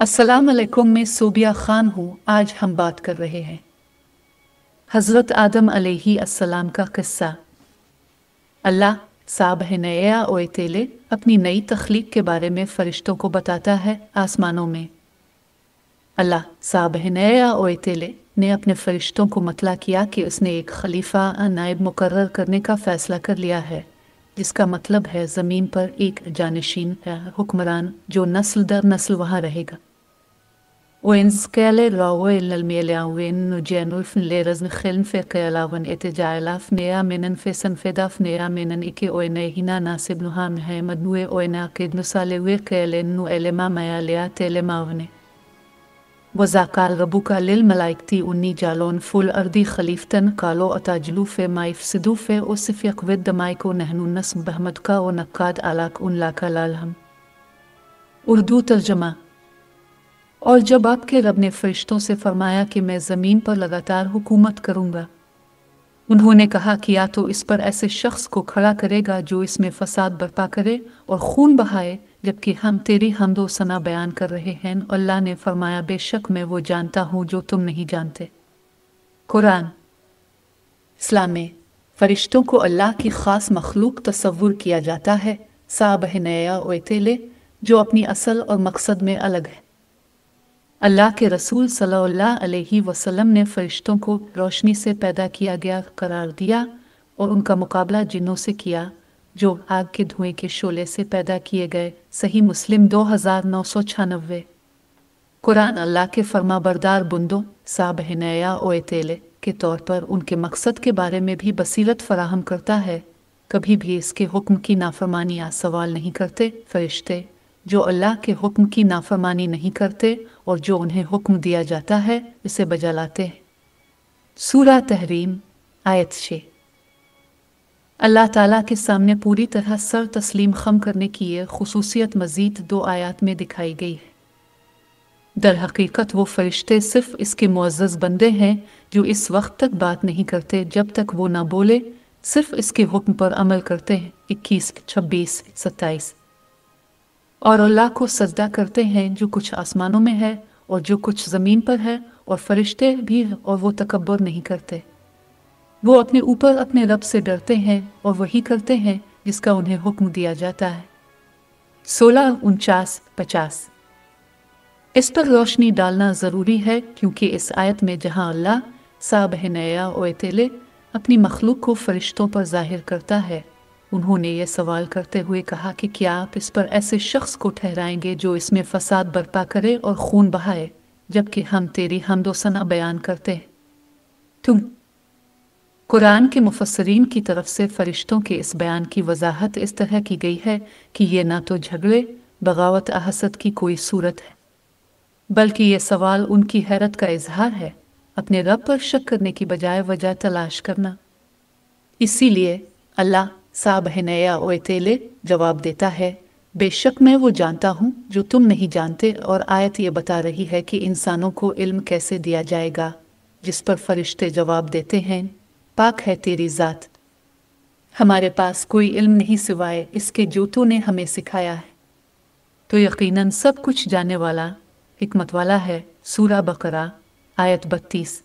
अस्सलाम अलैकुम, मैं सोबिया खान हूँ। आज हम बात कर रहे हैं हज़रत आदम अलैहि अस्सलाम का किस्सा। अल्लाह साबहनया ओएतेले अपनी नई तख्लीक के बारे में फ़रिश्तों को बताता है आसमानों में। अल्लाह साबहनया ओएतेले ने अपने फ़रिश्तों को मतला किया कि उसने एक खलीफा नायब मुकर्रर करने का फ़ैसला कर लिया है, जिसका मतलब है ज़मीन पर एक जानशीन हुक्मरान जो नस्ल दर नस्ल वहाँ रहेगा। وإنسكالي راويل الميلاوين نجانوف ليرزن خلن في قيلاون اتجاعلاف نيا منن في سنفداف نيا منن إكي أوينيهنا ناسب نها محمد نوي أوينا كيد نساليوي قيلين نو إلما مياليا تيلماوني وزاقال ربوك للملايكتي أني جالون فول أرضي خليفتن قالوا أتاجلو في ما يفسدو في أصف يقود دمايكو نهنو نسم بهمدكا ونقاد علاك أن لاكا لالهم اردو ترجمہ۔ اور جب آپ کے رب نے فرشتوں سے فرمایا کہ میں زمین پر لگاتار حکومت کروں گا، انہوں نے کہا کہ یا تو اس پر ایسے شخص کو کھڑا کرے گا جو اس میں فساد برپا کرے اور خون بہائے، جبکہ ہم تیری حمد و ثنا بیان کر رہے ہیں۔ اللہ نے فرمایا بے شک میں وہ جانتا ہوں جو تم نہیں جانتے۔ قرآن۔ اسلام میں فرشتوں کو اللہ کی خاص مخلوق تصور کیا جاتا ہے، سابہنیا اویتیلے، جو اپنی اصل اور مقصد میں الگ ہے۔ اللہ کے رسول صلی اللہ علیہ وسلم نے فرشتوں کو روشنی سے پیدا کیا گیا قرار دیا اور ان کا مقابلہ جنوں سے کیا جو آگ کے دھوئیں کے شعلے سے پیدا کیے گئے۔ صحیح مسلم 2996۔ قرآن اللہ کے فرما بردار بندوں سابہنیا اویتیلے کے طور پر ان کے مقصد کے بارے میں بھی بصیرت فراہم کرتا ہے، کبھی بھی اس کے حکم کی نافرمانی یا سوال نہیں کرتے۔ فرشتے جو اللہ کے حکم کی نافرمانی نہیں کرتے اور جو انہیں حکم دیا جاتا ہے اسے بجا لاتے ہیں۔ سورہ تحریم آیت 6۔ اللہ تعالیٰ کے سامنے پوری طرح سر تسلیم خم کرنے کی یہ خصوصیت مزید 2 آیات میں دکھائی گئی ہے۔ در حقیقت وہ فرشتے صرف اس کے معزز بندے ہیں جو اس وقت تک بات نہیں کرتے جب تک وہ نہ بولے، صرف اس کے حکم پر عمل کرتے ہیں۔ 21، 26، 27۔ اور اللہ کو سجدہ کرتے ہیں جو کچھ آسمانوں میں ہے اور جو کچھ زمین پر ہے، اور فرشتے بھی، اور وہ تکبر نہیں کرتے۔ وہ اپنے اوپر اپنے رب سے ڈرتے ہیں اور وہی کرتے ہیں جس کا انہیں حکم دیا جاتا ہے۔ 16، 49، 50۔ اس پر روشنی ڈالنا ضروری ہے کیونکہ اس آیت میں جہاں اللہ سابہنیا اویتیلے اپنی مخلوق کو فرشتوں پر ظاہر کرتا ہے، انہوں نے یہ سوال کرتے ہوئے کہا کہ کیا آپ اس پر ایسے شخص کو ٹھہرائیں گے جو اس میں فساد برپا کرے اور خون بہائے، جبکہ ہم تیری حمد و ثنا بیان کرتے ہیں۔ تم قرآن کے مفسرین کی طرف سے فرشتوں کے اس بیان کی وضاحت اس طرح کی گئی ہے کہ یہ نہ تو جھگڑے، بغاوت، حسد کی کوئی صورت ہے، بلکہ یہ سوال ان کی حیرت کا اظہار ہے، اپنے رب پر شک کرنے کی بجائے وجہ تلاش کرنا۔ اسی لیے اللہ سابہنیا اویتیلے جواب دیتا ہے، بے شک میں وہ جانتا ہوں جو تم نہیں جانتے، اور آیت یہ بتا رہی ہے کہ انسانوں کو علم کیسے دیا جائے گا، جس پر فرشتے جواب دیتے ہیں، پاک ہے تیری ذات، ہمارے پاس کوئی علم نہیں سوائے اس کے جو تو نے ہمیں سکھایا ہے، تو یقیناً سب کچھ جاننے والا، حکمت والا ہے۔ سورہ بقرہ آیت 32۔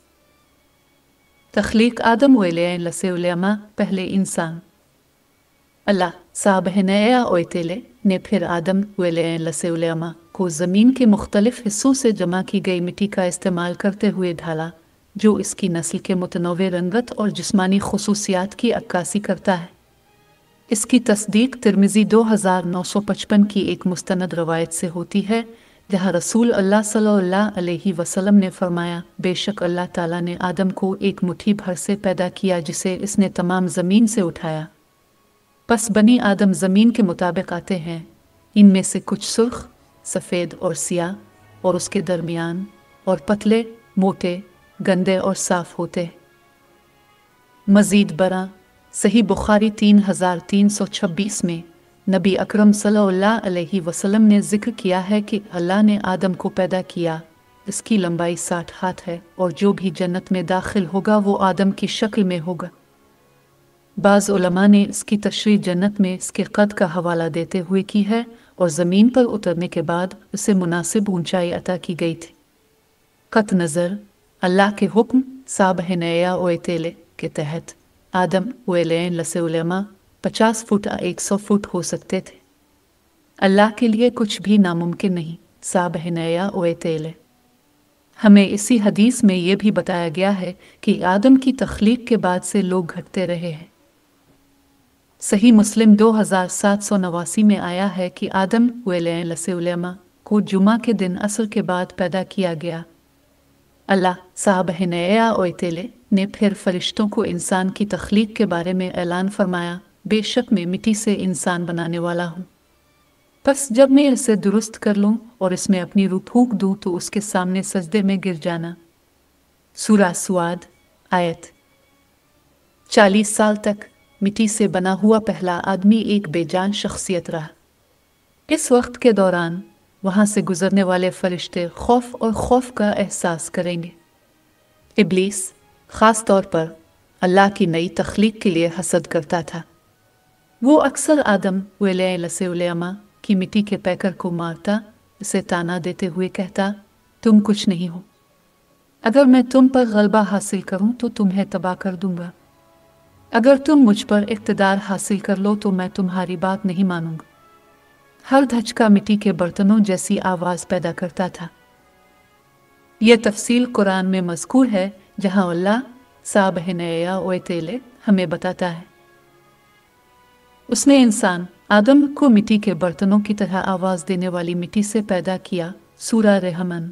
تخلیق آدم علیہ پہلے انسان۔ اللہ سابہنیا اویتیلے نے پھر آدم علیہ کو زمین کے مختلف حصوں سے جمع کی گئی مٹی کا استعمال کرتے ہوئے ڈھالا، جو اس کی نسل کے متنوع رنگت اور جسمانی خصوصیات کی عکاسی کرتا ہے۔ اس کی تصدیق ترمذی 2955 کی ایک مستند روایت سے ہوتی ہے، جہاں رسول اللہ صلی اللہ علیہ وسلم نے فرمایا، بے شک اللہ تعالیٰ نے آدم کو ایک مٹھی بھر سے پیدا کیا جسے اس نے تمام زمین سے اٹھایا۔ پس بنی آدم زمین کے مطابق آتے ہیں، ان میں سے کچھ سرخ، سفید اور سیاہ، اور اس کے درمیان، اور پتلے، موٹے، گندے اور صاف ہوتے۔ مزید برآں صحیح بخاری 3326 میں نبی اکرم صلی اللہ علیہ وسلم نے ذکر کیا ہے کہ اللہ نے آدم کو پیدا کیا، اس کی لمبائی 60 ہاتھ ہے، اور جو بھی جنت میں داخل ہوگا وہ آدم کی شکل میں ہوگا۔ बाज़ उलमा ने इसकी तशरीह जन्नत में इसके कद का हवाला देते हुए की है और ज़मीन पर उतरने के बाद उसे मुनासिब ऊंचाई अता की गई थी। कत नज़र अल्लाह के हुक्म साबहनया ओएतेले के तहत आदम वेलेन लसेउलमा 50 फुट या 100 फुट हो सकते थे। अल्लाह के लिए कुछ भी नामुमकिन नहीं। साबहनया ओएतेले। हमें इसी हदीस में यह भी बताया गया है कि आदम की तख्लीक के बाद से लोग घटते रहे हैं। सही मुस्लिम 2789 में आया है कि आदम वेलेन लसेउलमा को जुमा के दिन असर के बाद पैदा किया गया। अल्लाह साबहनया ओएतेले ने फिर फरिश्तों को इंसान की तख्लीक के बारे में ऐलान फरमाया, बेशक मैं मिट्टी से इंसान बनाने वाला हूँ। बस जब मैं इसे दुरुस्त कर लूँ और इसमें अपनी रूह फूंक दूँ तो उसके सामने सजदे में गिर जाना। सूरा सुआद आयत। 40 साल तक मिट्टी से बना हुआ पहला आदमी एक बेजान शख्सियत रहा। इस वक्त के दौरान वहाँ से गुजरने वाले फरिश्ते खौफ और खौफ का एहसास करेंगे। इब्लीस ख़ास तौर पर अल्लाह की नई तख्लीक के लिए हसद करता था। वो अक्सर आदम वेलैलमा की मिट्टी के पैकर को मारता, इसे ताना देते हुए कहता, तुम कुछ नहीं हो। अगर मैं तुम पर गलबा हासिल करूं तो तुम्हें तबाह कर दूंगा। अगर तुम मुझ पर इक़्तिदार हासिल कर लो तो मैं तुम्हारी बात नहीं मानूंगा। हर धचका मिट्टी के बर्तनों जैसी आवाज़ पैदा करता था। यह तफसील कुरान में मज़कूर है, जहाँ अल्लाह साबहनया ओएतेले हमें बताता है उसने इंसान आदम को मिट्टी के बर्तनों की तरह आवाज़ देने वाली मिट्टी से पैदा किया। सूरा रहमान।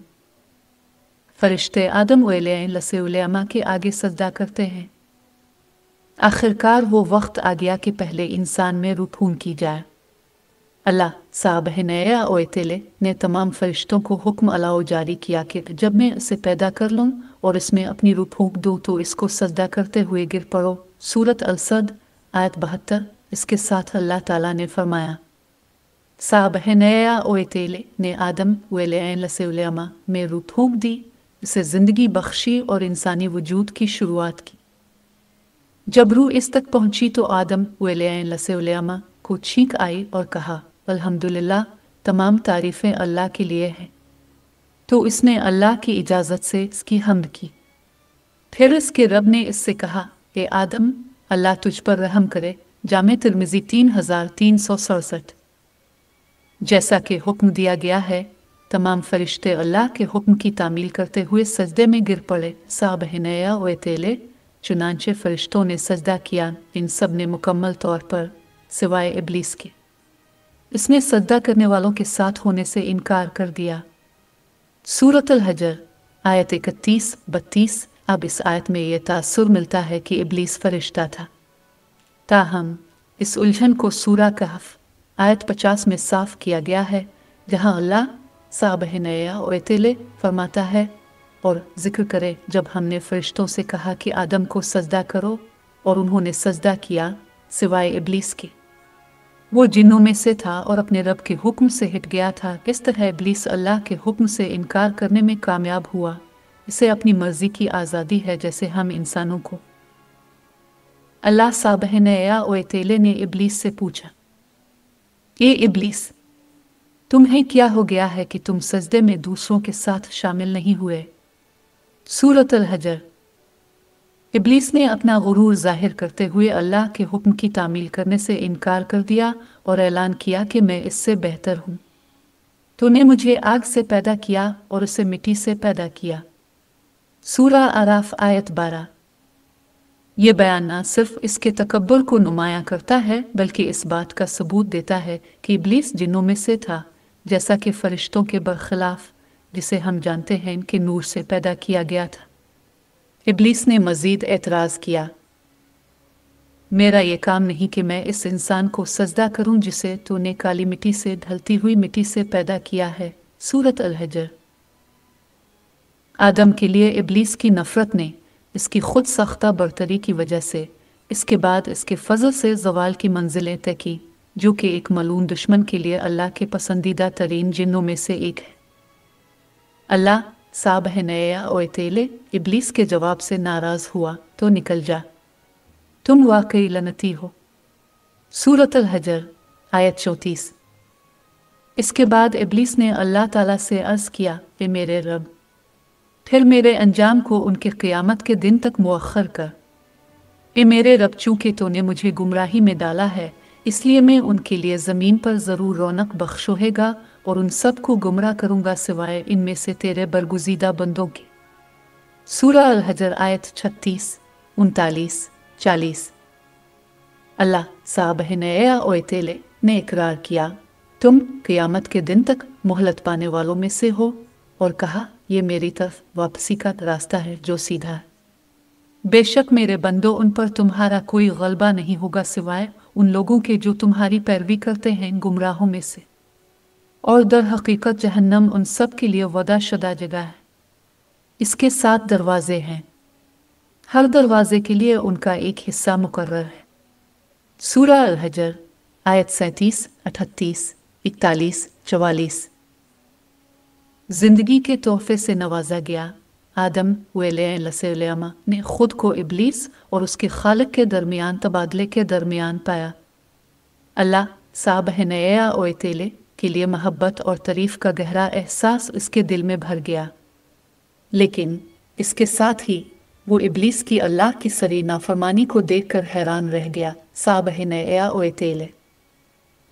फरिश्ते आदम अलैहिस्सलाम के आगे सजदा करते हैं। आखिरकार वो वक्त आ गया कि पहले इंसान में रूह फूंकी जाए। अल्लाह साबहनया ओएतेले ने तमाम फरिश्तों को हुक्म अलाओ जारी किया कि जब मैं इसे पैदा कर लूँ और इसमें अपनी रूह फूंक दूँ तो इसको सजदा करते हुए गिर पड़ो। सूरत अल-सद आयत 72। इसके साथ अल्लाह ताला ने फरमाया, साबहनया ओएतेले ने आदम अलैहिस्सलाम में रूह फूंक दी, इसे ज़िंदगी बख्शी और इंसानी वजूद की शुरुआत की। जब रूह इस तक पहुंची तो आदम अलैहिस्सलाम को छींक आई और कहा, अल्हम्दुलिल्लाह, तमाम तारीफ़ें अल्लाह के लिए हैं। तो इसने अल्लाह की इजाज़त से इसकी हम्द की। फिर इसके रब ने इससे कहा, ए आदम, अल्लाह तुझ पर रहम करे। जामे तिर्मिज़ी 3367। जैसा कि हुक्म दिया गया है, तमाम फरिश्ते अल्लाह के हुक्म की तामील करते हुए सजदे में गिर पड़े। साबहनया ओएतेले। चुनांचे फरिश्तों ने सजदा किया। इन सब ने मुकम्मल तौर पर सिवाय इब्लीस के। इसने सजदा करने वालों के साथ होने से इनकार कर दिया। सूरत अल-हजर आयत 31-32। अब इस आयत में यह तासुर मिलता है कि इब्लीस फरिश्ता था। ताहम इस उलझन को सूरा कहफ आयत 50 में साफ किया गया है, जहाँ अल्लाह साबहनया ओएतेले फरमाता है, और जिक्र करे जब हमने फरिश्तों से कहा कि आदम को सजदा करो और उन्होंने सजदा किया सिवाय इब्लीस के। वो जिन्नों में से था और अपने रब के हुक्म से हट गया था। इस तरह इब्लीस अल्लाह के हुक्म से इनकार करने में कामयाब हुआ। इसे अपनी मर्जी की आज़ादी है, जैसे हम इंसानों को। अल्लाह साबहनया ओएतेले ने इब्लीस से पूछा, ए इब्लीस, तुम्हें क्या हो गया है कि तुम सजदे में दूसरों के साथ शामिल नहीं हुए? सूरत अल-हजर। इब्लीस ने अपना गुरूर जाहिर करते हुए अल्लाह के हुक्म की तामील करने से इनकार कर दिया और ऐलान किया कि मैं इससे बेहतर हूँ। तूने मुझे आग से पैदा किया और उसे मिट्टी से पैदा किया। सूरा आराफ आयत 12। ये बयान न सिर्फ इसके तकब्बुर को नुमायां करता है, बल्कि इस बात का सबूत देता है कि इब्लीस जिन्नों में से था, जैसा कि फरिश्तों के बरखिलाफ, जिसे हम जानते हैं कि नूर से पैदा किया गया था। इब्लीस ने मज़ीद एतराज़ किया, मेरा ये काम नहीं कि मैं इस इंसान को सजदा करूं जिसे तूने काली मिट्टी से ढलती हुई मिट्टी से पैदा किया है। सूरत अल-हजर। आदम के लिए इब्लीस की नफ़रत ने इसकी खुद सख्ता बरतरी की वजह से इसके बाद इसके फजल से ज़वाल की मंजिलें तय की, जो कि एक मलून दुश्मन के लिए अल्लाह के पसंदीदा तरीन जिन्नों में से एक है। अल्लाह साबहनया ओएतेले इब्लीस के जवाब से नाराज़ हुआ, तो निकल जा, तुम वाकई लनती हो। सूरत अल-हजर आयत 34। इसके बाद इब्लीस ने अल्लाह ताला से अर्ज़ किया, ए मेरे रब, फिर मेरे अंजाम को उनके क़यामत के दिन तक मुअख्खर कर। ए मेरे रब, चूँकि तूने मुझे गुमराही में डाला है, इसलिए मैं उनके लिए ज़मीन पर ज़रूर रौनक बख्शोहेगा और उन सब को गुमराह करूँगा सिवाय इनमें से तेरे बरगुज़ीदा बंदों के। सूरा अल-हजर आयत 36, 39, 40। अल्लाह साबहनया ओएतेले ने इकरार किया, तुम क़यामत के दिन तक मोहलत पाने वालों में से हो, और कहा, ये मेरी तरफ वापसी का रास्ता है जो सीधा है। बेशक मेरे बंदो, उन पर तुम्हारा कोई गलबा नहीं होगा सिवाय उन लोगों के जो तुम्हारी पैरवी करते हैं गुमराहों में से, और दर हकीकत जहन्नम उन सब के लिए वदा शुदा जगह है। इसके 7 दरवाजे हैं, हर दरवाजे के लिए उनका एक हिस्सा मुकर्रर है। सूरा अल-हजर आयत 37, 38, 41, 44। जिंदगी के तोहफे से नवाजा गया आदम अलैहिस्सलाम ने खुद को इब्लीस और उसके खालिक के दरमियान तबादले के दरमियान पाया। अल्लाह साबहनया ओएतेले के लिए मोहब्बत और तारीफ का गहरा एहसास इसके दिल में भर गया, लेकिन इसके साथ ही वो इब्लीस की अल्लाह की सरी नाफरमानी को देखकर हैरान रह गया। साबहनया ओएतेले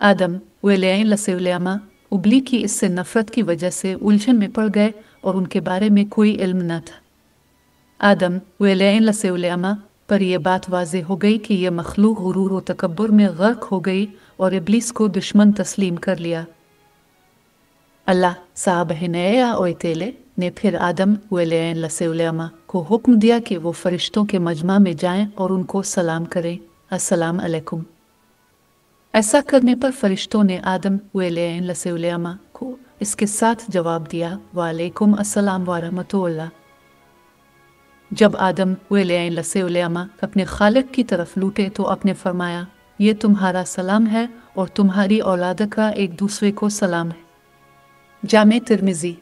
आदम अलैहिस्सलाम उबली की इससे नफरत की वजह से उलझन में पड़ गए और उनके बारे में कोई इल्म न था। आदम अलैहिस्सलाम पर यह बात वाज़े हो गई कि यह मखलूक गुरूर व तकब्बुर में गर्क हो गई और इब्लीस को दुश्मन तस्लीम कर लिया। अल्लाह साबहनया ओएतेले ने फिर आदम अलैहिस्सलाम को हुक्म दिया कि वो फरिश्तों के मजमा में जाएं और उनको सलाम करें, अस्सलाम अलैकुम। ऐसा करने पर फरिश्तों ने आदम अलैहिस्सलाम को इसके साथ जवाब दिया, वालेकुम अस्सलाम व रहमतुल्लाह। जब आदम अलैहिस्सलाम अपने खालिक की तरफ लूटे तो आपने फरमाया, ये तुम्हारा सलाम है और तुम्हारी औलाद का एक दूसरे को सलाम है। जामे तिर्मिज़ी।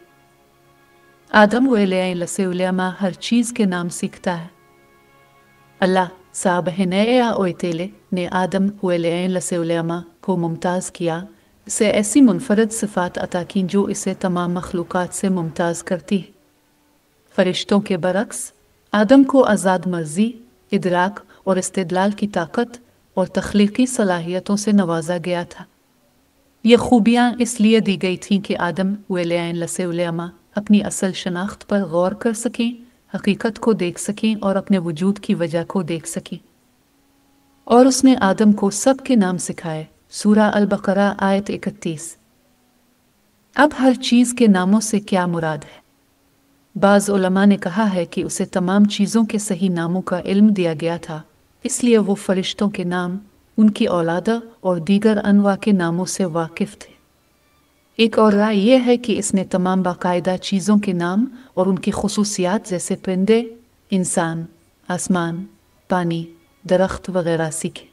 आदम अलैहिस्सलाम हर चीज़ के नाम सीखता है। अल्लाह साबहनया ओएतेले ने आदम अलैहिस्सलाम को मुमताज़ किया, इसे ऐसी मुनफरद सिफ़ात अता की जो इसे तमाम मखलूक़ात से मुमताज़ करती है। फरिश्तों के बरक्स आदम को आज़ाद मर्ज़ी, इदराक और इस्तिदलाल की ताकत और तख्लीक़ी सलाहियतों से नवाजा गया था। ये खूबियाँ इसलिए दी गई थीं कि आदम अलैहिस्सलाम अपनी असल शनाख्त पर गौर कर सकें, हकीकत को देख सकें और अपने वजूद की वजह को देख सकें। और उसने आदम को सब के नाम सिखाए। सूरा अल-बकरा आयत 31। अब हर चीज़ के नामों से क्या मुराद है? बाज़ उलमा ने कहा है कि उसे तमाम चीज़ों के सही नामों का इल्म दिया गया था, इसलिए वो फरिश्तों के नाम, उनकी औलाद और दीगर अनवा के नामों से वाकिफ़ थे। एक और राय यह है कि इसने तमाम बाकायदा चीज़ों के नाम और उनकी खुसूसियात जैसे परिंदे, इंसान, आसमान, पानी, दरख्त वगैरह सीखे।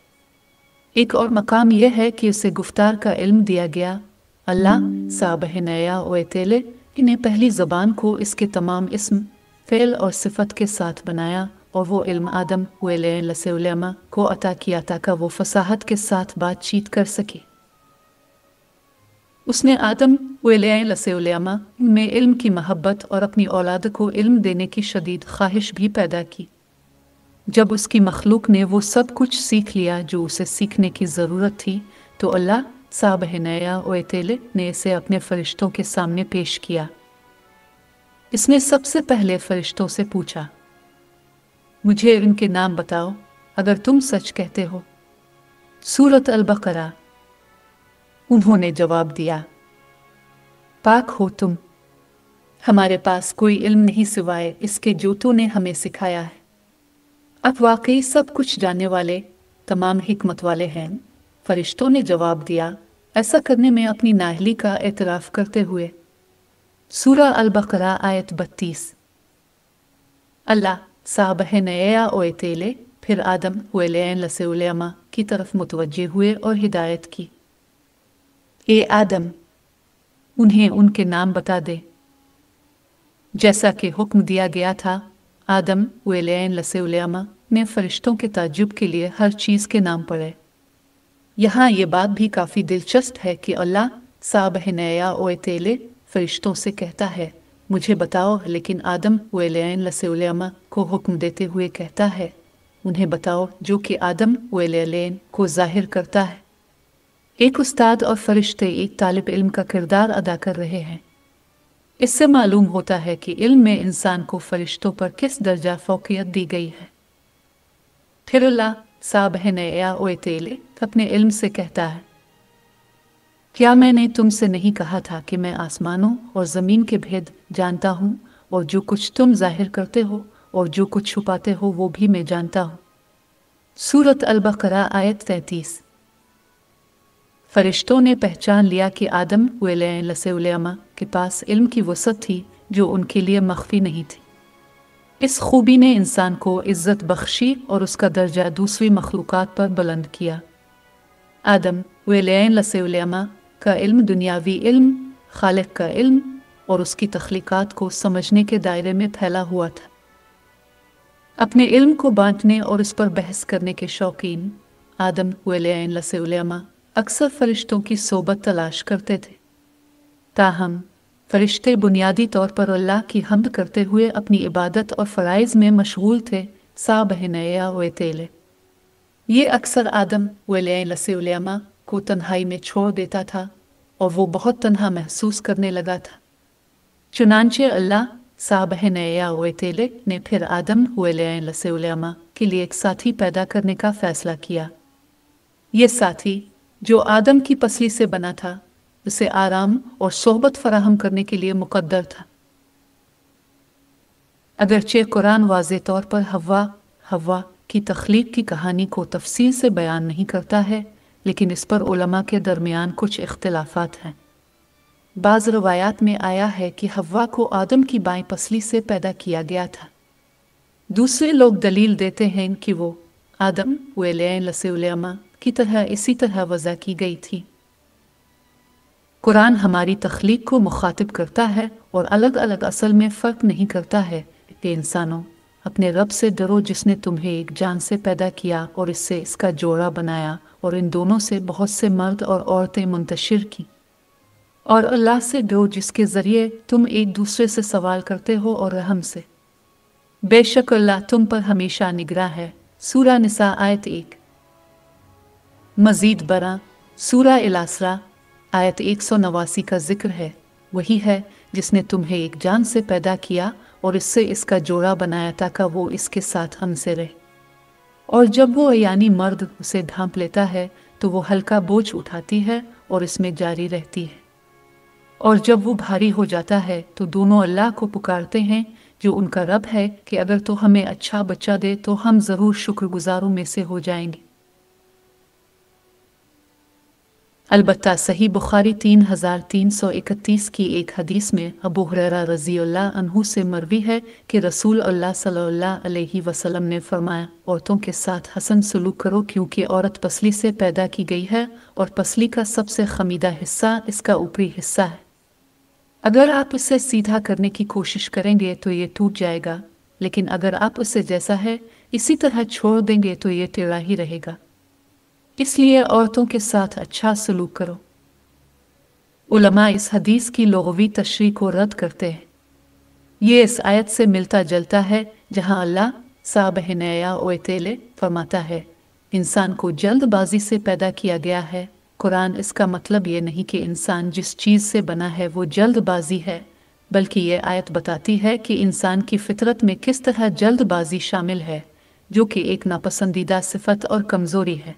एक और मकाम यह है कि उसे गुफ्तार का इल्म दिया गया। अल्लाह साबहनया ओएतेले इन्हें पहली ज़बान को इसके तमाम इस्म, फ़ेल और सिफ़त के साथ बनाया और वो इल्म आदम अलैहिस्सलाम को अता किया ताकि वो फसाहत के साथ बातचीत कर सके। उसने आदम अलैहिस्सलाम में इल्म की महब्बत और अपनी औलाद को इल्म देने की शदीद ख्वाहिश भी पैदा की। जब उसकी मखलूक ने वो सब कुछ सीख लिया जो उसे सीखने की ज़रूरत थी, तो अल्लाह साबहनया ओएतेले ने इसे अपने फरिश्तों के सामने पेश किया। इसने सबसे पहले फरिश्तों से पूछा, मुझे इनके नाम बताओ अगर तुम सच कहते हो। सूरत अल-बकरा। उन्होंने जवाब दिया, पाक हो तुम, हमारे पास कोई इल्म नहीं सिवाय इसके जो तूने हमें सिखाया है। आप वाकई सब कुछ जानने वाले, तमाम हिकमत वाले हैं। फरिश्तों ने जवाब दिया, ऐसा करने में अपनी नाअहली का एतराफ़ करते हुए। सूरा अल-बकरा आयत 32। अल्लाह साबहनया ओएतेले फिर आदम अलैहिस्सलाम की तरफ मुतवज्जे हुए और हिदायत की, ए आदम, उन्हें उनके नाम बता दे। जैसा कि हुक्म दिया गया था, आदम अलैहिस्सलाम ने फरिश्तों के ताज्जुब के लिए हर चीज़ के नाम पढ़े। यहाँ ये बात भी काफ़ी दिलचस्प है कि अल्लाह साबहनया ओएतेले फरिश्तों से कहता है, मुझे बताओ, लेकिन आदम अलैहिस्सलाम को हुक्म देते हुए कहता है, उन्हें बताओ, जो कि आदम अलैहिस्सलाम को जाहिर करता है। एक उस्ताद और फरिश्ते एक तालिब इल्म का किरदार अदा कर रहे हैं। इससे मालूम होता है कि इल्म में इंसान को फरिश्तों पर किस दर्जा फ़ौक़ियत दी गई है। फिर अल्लाह साबहनया ओएतेले अपने इल्म से कहता है, क्या मैंने तुमसे नहीं कहा था कि मैं आसमानों और ज़मीन के भेद जानता हूँ, और जो कुछ तुम जाहिर करते हो और जो कुछ छुपाते हो वो भी मैं जानता हूँ। सूरत अल-बक़रा आयत 33। फरिश्तों ने पहचान लिया कि आदम अलैहिस्सलाम के पास इल्म की वसअत थी जो उनके लिए मख्फी नहीं थी। इस खूबी ने इंसान को इज़्ज़त बख्शी और उसका दर्जा दूसरी मखलूक़ात पर बुलंद किया। आदम अलैहिस्सलाम का इल्म दुनियावी इल्म, खालिक का इल्म और उसकी तख्लीक़ात को समझने के दायरे में फैला हुआ था। अपने इल्म को बांटने और इस पर बहस करने के शौकीन आदम अलैहिस्सलाम अक्सर फरिश्तों की सोबत तलाश करते थे। ताहम फरिश्ते बुनियादी तौर पर अल्लाह की हम्द करते हुए अपनी इबादत और फ़राइज़ में मशगूल थे। साबहनया ओएतेले ये अक्सर आदम अलैहिस्सलाम को तन्हाई में छोड़ देता था और वो बहुत तन्हा महसूस करने लगा था। चुनांचे अल्लाह साबहनया ओएतेले ने फिर आदम अलैहिस्सलाम के लिए एक साथी पैदा करने का फ़ैसला किया। ये साथी जो आदम की पसली से बना था, उसे आराम और सोहबत फराहम करने के लिए मुकद्दर था। अगरचे कुरान वाज़े तौर पर हव्वा की तख्लीक की कहानी को तफसील से बयान नहीं करता है, लेकिन इस पर उलमा के दरमियान कुछ इख्तिलाफात हैं। बाज़ रवायात में आया है कि हव्वा को आदम की बाएं पसली से पैदा किया गया था। दूसरे लोग दलील देते हैं कि वो आदम अलैहिस्सलाम की तरह इसी तरह वज़ा की गई थी। कुरान हमारी तख्लीक को मुखातिब करता है और अलग अलग असल में फ़र्क नहीं करता है कि इंसानों, अपने रब से डरो जिसने तुम्हें एक जान से पैदा किया और इससे इसका जोड़ा बनाया और इन दोनों से बहुत से मर्द और औरतें मुंतशिर की। और अल्लाह से डरो जिसके ज़रिए तुम एक दूसरे से सवाल करते हो और रहम से। बेशक अल्लाह तुम पर हमेशा निगरां है। सूरा निसा आयत 1। मज़ीद बरा सूरा अल-असरा आयत 189 का जिक्र है। वही है जिसने तुम्हें एक जान से पैदा किया और इससे इसका जोड़ा बनाया ताकि वो इसके साथ हमसे रहे। और जब वो यानी मर्द उसे ढांप लेता है तो वो हल्का बोझ उठाती है और इसमें जारी रहती है। और जब वो भारी हो जाता है तो दोनों अल्लाह को पुकारते हैं जो उनका रब है कि अगर तो हमें अच्छा बच्चा दे तो हम ज़रूर शुक्रगुजारों में से हो जाएंगे। अलबत्ता सही बुखारी 3331 की एक हदीस में अबू हुरैरा रज़ियल्लाहु अन्हु से मरवी है कि रसूल अल्लाह सल्लल्लाहु अलैहि वसल्लम ने फरमाया, औरतों के साथ हसन सलूक करो क्योंकि औरत पसली से पैदा की गई है और पसली का सबसे खमीदा हिस्सा इसका ऊपरी हिस्सा है। अगर आप इसे सीधा करने की कोशिश करेंगे तो ये टूट जाएगा, लेकिन अगर आप उसे जैसा है इसी तरह छोड़ देंगे तो ये टेढ़ा ही रहेगा। इसलिए औरतों के साथ अच्छा सलूक करो। उलमा इस हदीस की लुग़वी तशरीह को रद्द करते हैं। ये इस आयत से मिलता जुलता है जहाँ अल्लाह साबहनया ओएतेले फरमाता है, इंसान को जल्दबाजी से पैदा किया गया है। कुरान इसका मतलब ये नहीं कि इंसान जिस चीज़ से बना है वो जल्दबाजी है, बल्कि ये आयत बताती है कि इंसान की फितरत में किस तरह जल्दबाजी शामिल है, जो कि एक नापसंदीदा सिफत और कमज़ोरी है।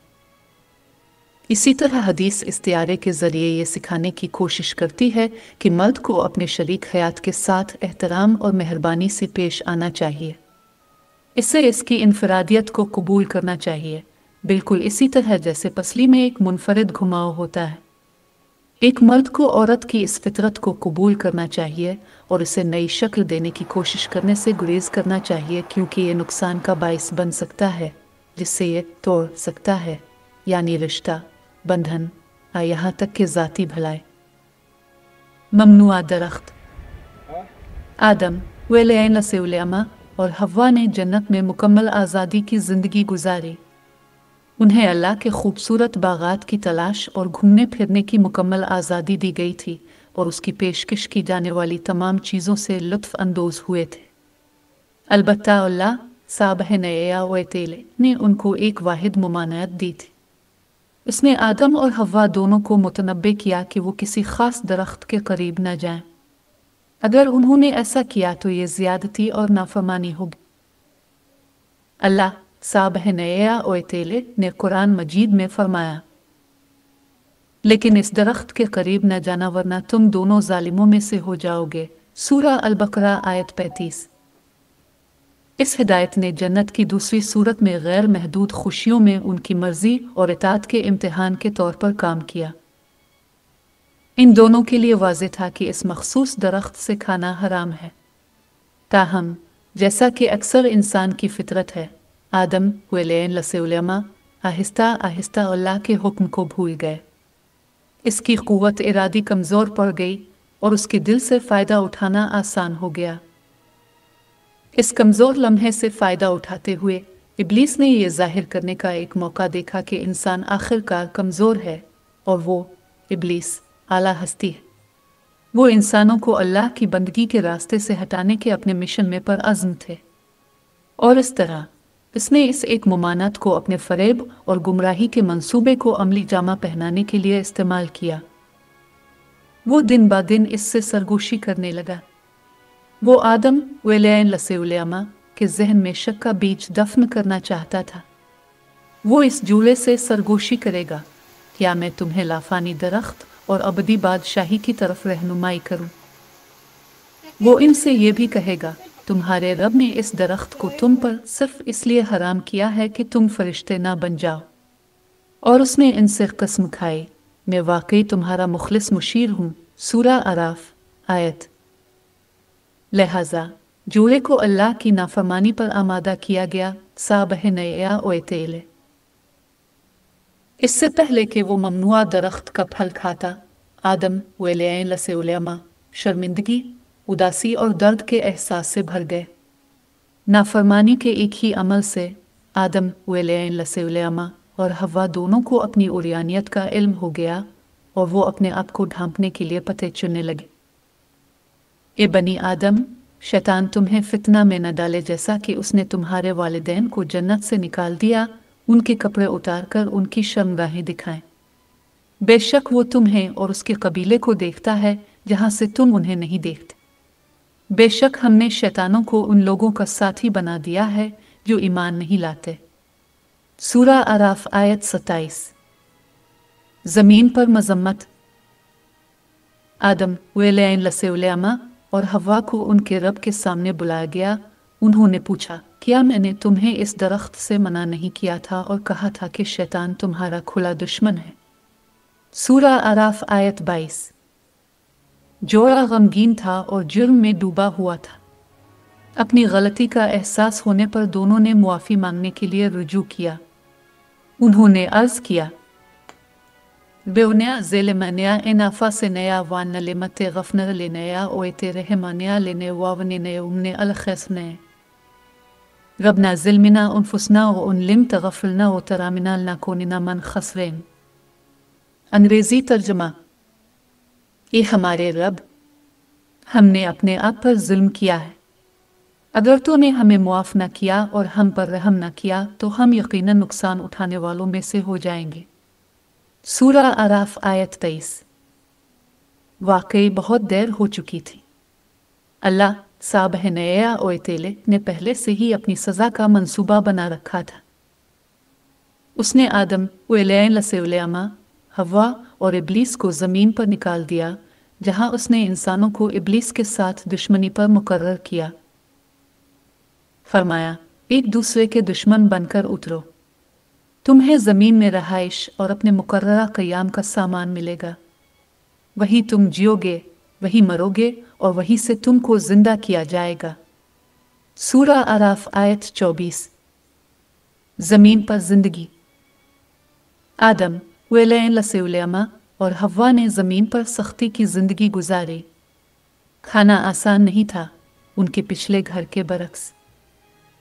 इसी तरह हदीस इस्तियारे के ज़रिए ये सिखाने की कोशिश करती है कि मर्द को अपने शरीक हयात के साथ एहतराम और मेहरबानी से पेश आना चाहिए। इससे इसकी इनफरादियत को कबूल करना चाहिए, बिल्कुल इसी तरह जैसे पसली में एक मुनफरिद घुमाव होता है। एक मर्द को औरत की इस फितरत को कबूल करना चाहिए और इसे नई शक्ल देने की कोशिश करने से गुरेज करना चाहिए, क्योंकि ये नुकसान का बाइस बन सकता है जिससे ये तोड़ सकता है, यानी रिश्ता, बंधन, यहाँ तक कि ज़ाती भलाई। ममनुआ दरख्त। आदम अलैहिस्सलाम اور हव्वा ने जन्नत में मुकम्मल आज़ादी की ज़िंदगी गुजारी। उन्हें अल्लाह के खूबसूरत बागात की तलाश और घूमने फिरने की मुकम्मल आज़ादी दी गई थी और उसकी पेशकश की जाने वाली तमाम चीज़ों से लुत्फ़ अंदोज़ हुए थे। अलबत्ता अल्लाह साबह नया वतेले ने उनको एक वाहिद मुमानत दी थी। उसने आदम और हव्वा दोनों को मुतनब्बे किया कि वो किसी ख़ास दरख्त के करीब न जाएं। अगर उन्होंने ऐसा किया तो ये ज़्यादती और नाफरमानी होगी। अल्लाह साबह नया वतेले ने कुरान मजीद में फरमाया, लेकिन इस दरख्त के करीब न जाना वरना तुम दोनों जालिमों में से हो जाओगे। सूरा अल-बकरा आयत 35। इस हिदायत ने जन्नत की दूसरी सूरत में गैर महदूद खुशियों में उनकी मर्जी और इताअत के इम्तिहान के तौर पर काम किया। इन दोनों के लिए वाज़ेह था कि इस मखसूस दरख्त से खाना हराम है। ताहम जैसा कि अक्सर इंसान की फितरत है, आदम अलैहिस्सलाम आहिस्ता आहिस्ता अल्लाह के हुक्म को भूल गए। इसकी क़ुव्वत इरादी कमज़ोर पड़ गई और उसके दिल से फ़ायदा उठाना आसान हो गया। इस कमज़ोर लम्हे से फ़ायदा उठाते हुए इब्लीस ने यह ज़ाहिर करने का एक मौका देखा कि इंसान आखिरकार कमज़ोर है और वो इब्लीस आला हस्ती है। वो इंसानों को अल्लाह की बंदगी के रास्ते से हटाने के अपने मिशन में पर अज़्म थे और इस तरह इसने इस एक मुमानत को अपने फ़रेब और गुमराही के मंसूबे को अमली जामा पहनाने के लिए इस्तेमाल किया। वो दिन ब दिन इससे सरगोशी करने लगा। वो आदम अलैहिस्सलाम के जहन में शक का बीज दफन करना चाहता था। वो इस जुमले से सरगोशी करेगा, क्या मैं तुम्हें लाफानी दरख्त और अबदी बादशाही की तरफ रहनुमाई करूं? वो इनसे ये भी कहेगा, तुम्हारे रब ने इस दरख्त को तुम पर सिर्फ इसलिए हराम किया है कि तुम फरिश्ते ना बन जाओ। और उसने इनसे कसम खाई, मैं वाकई तुम्हारा मुखलिस मुशीर हूँ। सूरा अराफ आयत। लिहाजा जूड़े को अल्लाह की नाफरमानी पर आमादा किया गया। साबह नया ओएतेले। इससे पहले कि वो ममनुआ दरख्त का फल खाता, आदम अलैहिस्सलाम शर्मिंदगी, उदासी और दर्द के एहसास से भर गए। नाफरमानी के एक ही अमल से आदम अलैहिस्सलाम और हव्वा दोनों को अपनी उरियानियत का इल्म हो गया और वो अपने आप को ढांपने के लिए पते चुनने लगे। ए बनी आदम, शैतान तुम्हें फितना में न डाले जैसा कि उसने तुम्हारे वालिदैन को जन्नत से निकाल दिया, उनके कपड़े उतार कर उनकी शर्मगाहें दिखाएं। बेशक वो तुम्हें और उसके कबीले को देखता है जहां से तुम उन्हें नहीं देखते। बेशक हमने शैतानों को उन लोगों का साथी बना दिया है जो ईमान नहीं लाते। सूरा अराफ आयत 27। ज़मीन पर मज़म्मत। आदम अलैहिस्सलाम और हव्वा को उनके रब के सामने बुलाया गया। उन्होंने पूछा, क्या मैंने तुम्हें इस दरख्त से मना नहीं किया था और कहा था कि शैतान तुम्हारा खुला दुश्मन है? सूरा अराफ आयत 22। जोड़ा गमगीन था और जुर्म में डूबा हुआ था। अपनी गलती का एहसास होने पर दोनों ने मुआफ़ी मांगने के लिए रुजू किया। उन्होंने अर्ज़ किया, बेउनिया ज़ेलमनिया इनाफा से नया वान लेमते गफनर ले नया ओएते रहमानिया लेने वावने नए उमने अलखैसने रबना ज़िलमिना उनफुसना व उन लिम तगफलना व तरामिना लनाकोनिना मन खसरेन। अंग्रेज़ी तर्जमा। ये हमारे रब, हमने अपने आप पर जुल्म किया है। अगर तूने हमें मुआफ़ न किया और हम पर रहम न किया तो हम यकीनन नुकसान उठाने वालों में से हो जाएंगे। सूरा अराफ आयत 23। वाकई बहुत देर हो चुकी थी। अल्लाह साबह नया ओएतेले ने पहले से ही अपनी सज़ा का मंसूबा बना रखा था। उसने आदम अलैहिस्सलाम, हव्वा और इब्लीस को ज़मीन पर निकाल दिया, जहां उसने इंसानों को इब्लीस के साथ दुश्मनी पर मुकर्रर किया। फरमाया, एक दूसरे के दुश्मन बनकर उतरो। तुम्हें ज़मीन में रहाइश और अपने मुकर्ररा क़याम का सामान मिलेगा। वही तुम जियोगे, वही मरोगे और वहीं से तुमको ज़िंदा किया जाएगा। सूरा अराफ आयत 24। ज़मीन पर ज़िंदगी। आदम अलैहिस्सलाम और हव्वा ने ज़मीन पर सख्ती की ज़िंदगी गुजारी। खाना आसान नहीं था, उनके पिछले घर के बरक्स।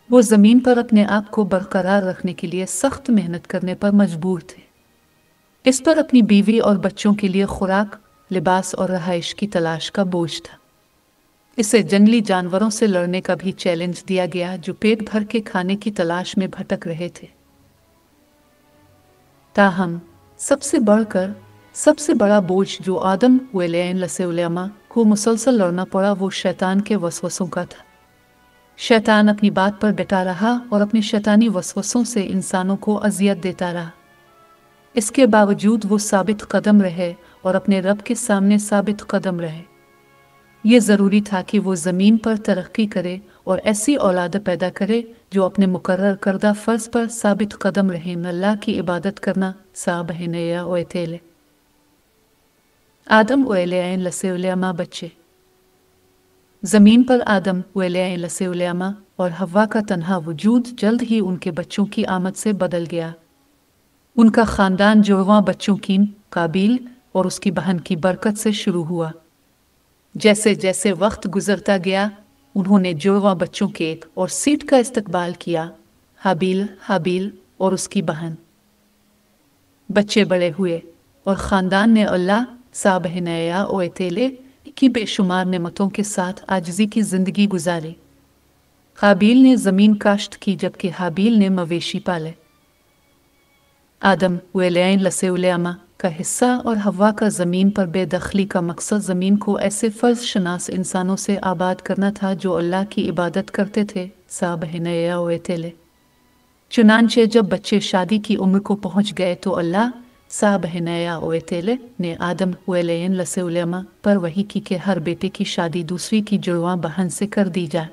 वो ज़मीन पर अपने आप को बरकरार रखने के लिए सख्त मेहनत करने पर मजबूर थे। इस पर अपनी बीवी और बच्चों के लिए खुराक, लिबास और रहाइश की तलाश का बोझ था। इसे जंगली जानवरों से लड़ने का भी चैलेंज दिया गया जो पेट भर के खाने की तलाश में भटक रहे थे। ताहम सबसे बढ़कर सबसे बड़ा बोझ जो आदम अलैहिस्सलाम को मुसलसल लड़ना पड़ा वो शैतान के वसवसों का था। शैतान अपनी बात पर डटा रहा और अपने शैतानी वसवसों से इंसानों को अजियत देता रहा। इसके बावजूद वो साबित कदम रहे और अपने रब के सामने साबित कदम रहे। ये ज़रूरी था कि वो ज़मीन पर तरक्की करे और ऐसी औलाद पैदा करे जो अपने मुकर्रर करदा फ़र्ज़ पर साबित कदम रहे। अल्लाह की इबादत करना साबहनया ओएतेले। आदम अलैहिस्सलाम बच्चे। ज़मीन पर आदम अलैहिस्सलाम और हव्वा का तन्हा वजूद जल्द ही उनके बच्चों की आमद से बदल गया। उनका ख़ानदान जुड़वां बच्चों कीन, काबिल और उसकी बहन की बरकत से शुरू हुआ। जैसे जैसे वक्त गुजरता गया उन्होंने जुड़वां बच्चों के एक और सीट का इस्तकबाल किया, हाबिल और उसकी बहन। बच्चे बड़े हुए और ख़ानदान ने अल्लाह साबहनया ओएतेले की बेशुमार नेमतों के साथ आजिज़ी की ज़िंदगी गुजारी। काबिल ने ज़मीन काश्त की जबकि हाबिल ने मवेशी पाले। आदम अलैहिस्सलाम का हिस्सा और हव्वा का ज़मीन पर बेदखली का मकसद ज़मीन को ऐसे फ़र्ज़ शनास इंसानों से आबाद करना था जो अल्लाह की इबादत करते थे साबहनया ओएतेले। चुनांचे जब बच्चे शादी की उम्र को पहुँच गए तो अल्लाह साबहनया ओएतेले ने आदम अलैहिस्सलाम पर वही की कि हर बेटे की शादी दूसरी की जुड़वां बहन से कर दी जाए।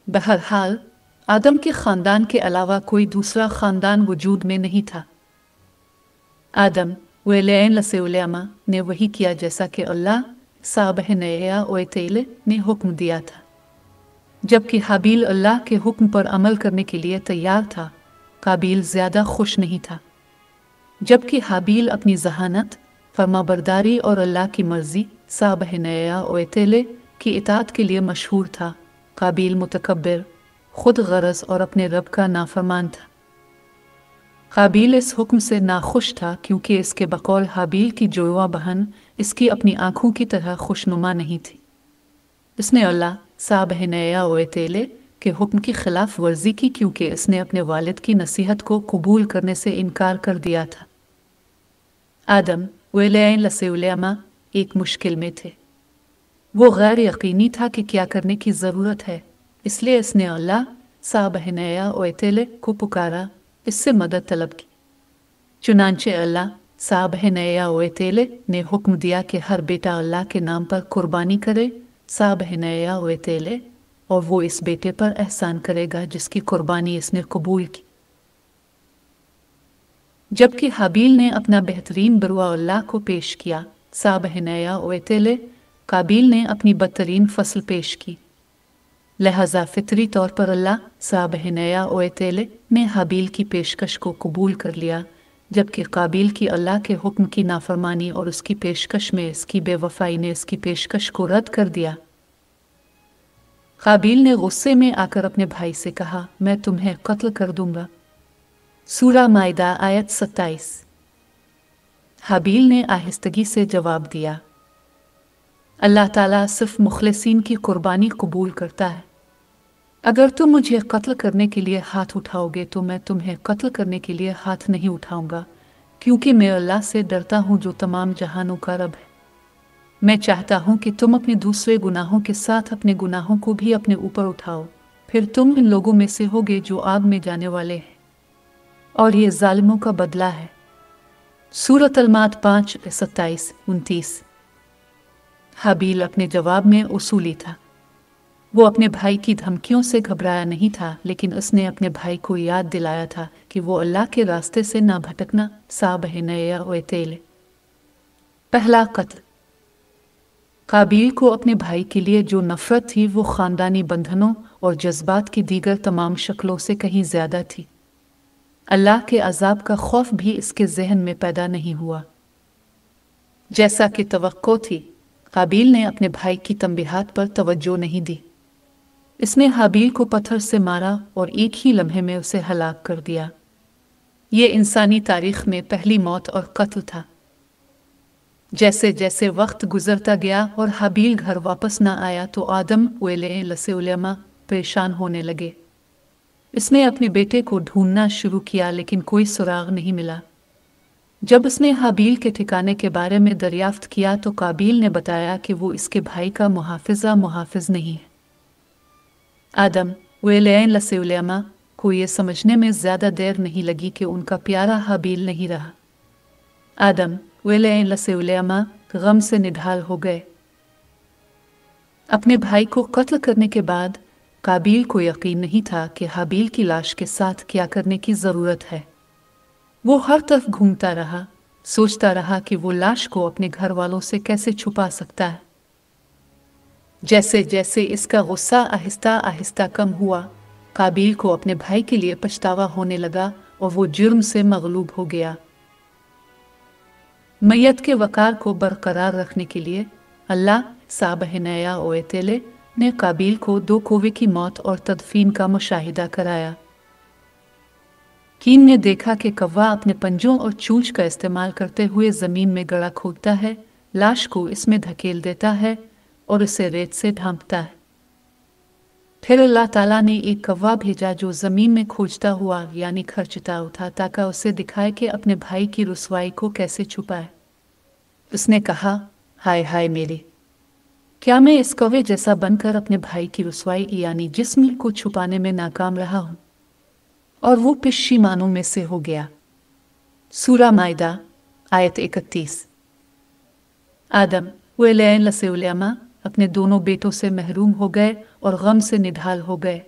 बहरहाल आदम के ख़ानदान के अलावा कोई दूसरा ख़ानदान वजूद में नहीं था। आदम अलैहिस्सलाम ने वही किया जैसा कि अल्लाह साबहनया ओएतेले ने हुक्म दिया था। जबकि हाबिल अल्लाह के हुक्म पर अमल करने के लिए तैयार था, काबिल ज़्यादा खुश नहीं था। जबकि हाबिल अपनी जहानत, फरमाबरदारी और अल्लाह की मर्ज़ी साबहनया ओएतेले की इताअत के लिए मशहूर था, काबिल मुतकब्बिर, खुद गरज और अपने रब का नाफरमान था। काबिल इस हुक्म से नाखुश था क्योंकि इसके बकौल हाबिल की जुड़वां बहन इसकी अपनी आँखों की तरह खुशनुमा नहीं थी। इसने अल्लाह साबहनया ओएतेले के हुक्म की खिलाफ वर्जी की क्योंकि इसने अपने वालिद की नसीहत को कबूल करने से इनकार कर दिया था। आदम अलैहिस्सलाम एक मुश्किल में थे। वो गैर यकीनी था कि क्या करने की ज़रूरत है, इसलिए इसने अल्लाह साबहनया ओएतेले को पुकारा, इससे मदद तलब की। चुनांचे अल्लाह साबहनया ओएतेले ने हुक्म दिया कि हर बेटा अल्लाह के नाम पर कुर्बानी करे साबहनया ओएतेले, और वो इस बेटे पर एहसान करेगा जिसकी कुर्बानी इसने कबूल की। जबकि हाबिल ने अपना बेहतरीन बरुआ अल्लाह को पेश किया साबहनया ओएतेले, काबिल ने अपनी बदतरीन फसल पेश की। लिहाजा फितरी तौर पर अल्लाह साबहनया ओएतेले ने हाबिल की पेशकश को कबूल कर लिया, जबकि काबिल की अल्लाह के हुक्म की नाफरमानी और उसकी पेशकश में इसकी बेवफाई ने इसकी पेशकश को रद्द कर दिया। काबिल ने गुस्से में आकर अपने भाई से कहा, मैं तुम्हें कत्ल कर दूंगा। सूरा माइदा आयत 27। हाबिल ने आहिस्तगी से जवाब दिया, अल्लाह ताला सिर्फ मुखलिसीन की कुर्बानी कबूल करता है। अगर तुम मुझे कत्ल करने के लिए हाथ उठाओगे तो मैं तुम्हें कत्ल करने के लिए हाथ नहीं उठाऊंगा, क्योंकि मैं अल्लाह से डरता हूँ जो तमाम जहानों का रब है। मैं चाहता हूँ कि तुम अपने दूसरे गुनाहों के साथ अपने गुनाहों को भी अपने ऊपर उठाओ, फिर तुम इन लोगों में से होगे जो आग में जाने वाले हैं, और ये जालिमों का बदला है। सूरत अल-माद 5:27-29। हाबिल अपने जवाब में उसूली था। वो अपने भाई की धमकियों से घबराया नहीं था, लेकिन उसने अपने भाई को याद दिलाया था कि वो अल्लाह के रास्ते से ना भटकना साबहनया ओएतेले। पहला कत्ल। काबिल को अपने भाई के लिए जो नफरत थी वो ख़ानदानी बंधनों और जज्बात की दीगर तमाम शक्लों से कहीं ज़्यादा थी। अल्लाह के अज़ाब का खौफ भी इसके जहन में पैदा नहीं हुआ। जैसा कि तवक्को थी, काबिल ने अपने भाई की तंबीहात पर तवज्जो नहीं दी। इसने हाबील को पत्थर से मारा और एक ही लम्हे में उसे हलाक कर दिया। ये इंसानी तारीख में पहली मौत और कत्ल था। जैसे जैसे वक्त गुजरता गया और हाबील घर वापस न आया तो आदम अलैहिस्सलाम परेशान होने लगे। इसने अपने बेटे को ढूंढना शुरू किया लेकिन कोई सुराग नहीं मिला। जब उसने हाबील के ठिकाने के बारे में दरियाफ्त किया तो काबील ने बताया कि वो इसके भाई का मुहाफिज नहीं है। आदम अलैहिस्सलाम को ये समझने में ज़्यादा देर नहीं लगी कि उनका प्यारा हाबील नहीं रहा। आदम अलैहिस्सलाम गम से निढाल हो गए। अपने भाई को कत्ल करने के बाद काबील को यकीन नहीं था कि हाबील की लाश के साथ क्या करने की ज़रूरत है। वो हर तरफ घूमता रहा, सोचता रहा कि वो लाश को अपने घर वालों से कैसे छुपा सकता है। जैसे जैसे इसका गुस्सा आहिस्ता आहिस्ता कम हुआ, काबील को अपने भाई के लिए पछतावा होने लगा और वो जुर्म से मगलूब हो गया। मैयत के वकार को बरकरार रखने के लिए अल्लाह साबहनया ने काबील को 2 कौवे की मौत और तदफीन का मुशाहिदा कराया। कीन ने देखा कि कौवा अपने पंजों और चूंच का इस्तेमाल करते हुए ज़मीन में गड़ा खोदता है, लाश को इसमें धकेल देता है और उसे रेत से ढांपता है। फिर अल्लाह ताला ने एक कौवा भेजा जो ज़मीन में खोजता हुआ यानी खर्चता उठा ताकि उसे दिखाए कि अपने भाई की रुसवाई को कैसे छुपाए। उसने कहा, हाय हाय मेरे, क्या मैं इस कौवे जैसा बनकर अपने भाई की रुसवाई यानी जिस्म को छुपाने में नाकाम रहा हूँ? और वो पशेमानों में से हो गया। सूरा माइदा आयत 31। आदम अलैहिस्सलाम अपने दोनों बेटों से महरूम हो गए और गम से निढाल हो गए।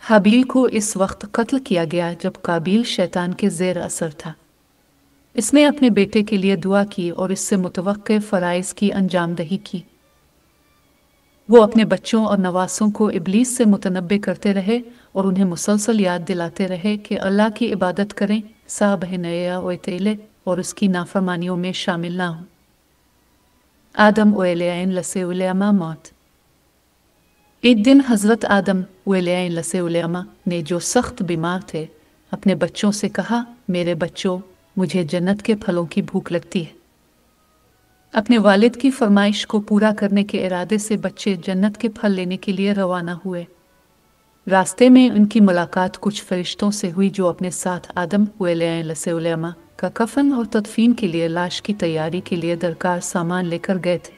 हाबील को इस वक्त कत्ल किया गया जब काबील शैतान के ज़ेर असर था। इसने अपने बेटे के लिए दुआ की और इससे मुतवक्के फ़राइज़ की अंजामदही की। वो अपने बच्चों और नवासों को इब्लीस से मुतनब्बे करते रहे और उन्हें मुसलसल याद दिलाते रहे कि अल्लाह की इबादत करें, साबहनया और उसकी नाफरमानियों में शामिल ना हों। आदम अलैहिस्सलाम मौत। एक दिन हज़रत आदम अलैहिस्सलाम ने, जो सख्त बीमार थे, अपने बच्चों से कहा, मेरे बच्चों, मुझे जन्नत के फलों की भूख लगती है। अपने वालिद की फरमाइश को पूरा करने के इरादे से बच्चे जन्नत के फल लेने के लिए रवाना हुए। रास्ते में उनकी मुलाकात कुछ फरिश्तों से हुई जो अपने साथ आदम अलैहिस्सलाम का कफन और तदफीन के लिए लाश की तैयारी के लिए दरकार सामान लेकर गए थे।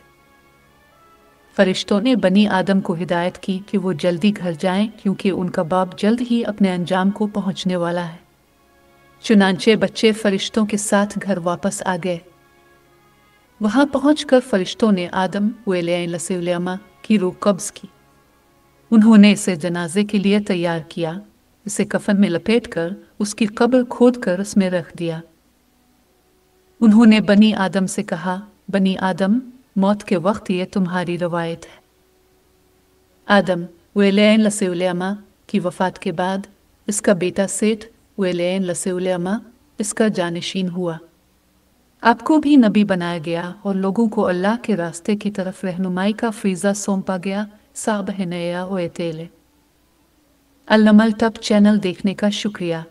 फरिश्तों ने बनी आदम को हिदायत की कि वो जल्दी घर जाएं क्योंकि उनका बाप जल्द ही अपने अंजाम को पहुंचने वाला है। चुनांचे बच्चे फरिश्तों के साथ घर वापस आ गए। वहां पहुंचकर फरिश्तों ने आदम अलैहिस्सलाम की रूह कब्ज़ की। उन्होंने इसे जनाजे के लिए तैयार किया, इसे कफन में लपेटकर उसकी कब्र खोदकर उसमें रख दिया। उन्होंने बनी आदम से कहा, बनी आदम, मौत के वक्त ये तुम्हारी रवायत है। आदम अलैहिस्सलाम की वफ़ात के बाद इसका बेटा सेठ अलैहिस्सलाम इसका जानशीन हुआ। आपको भी नबी बनाया गया और लोगों को अल्लाह के रास्ते की तरफ रहनुमाई का फरीज़ा सौंपा गया। साबहनया अल नमल टॉप चैनल देखने का शुक्रिया।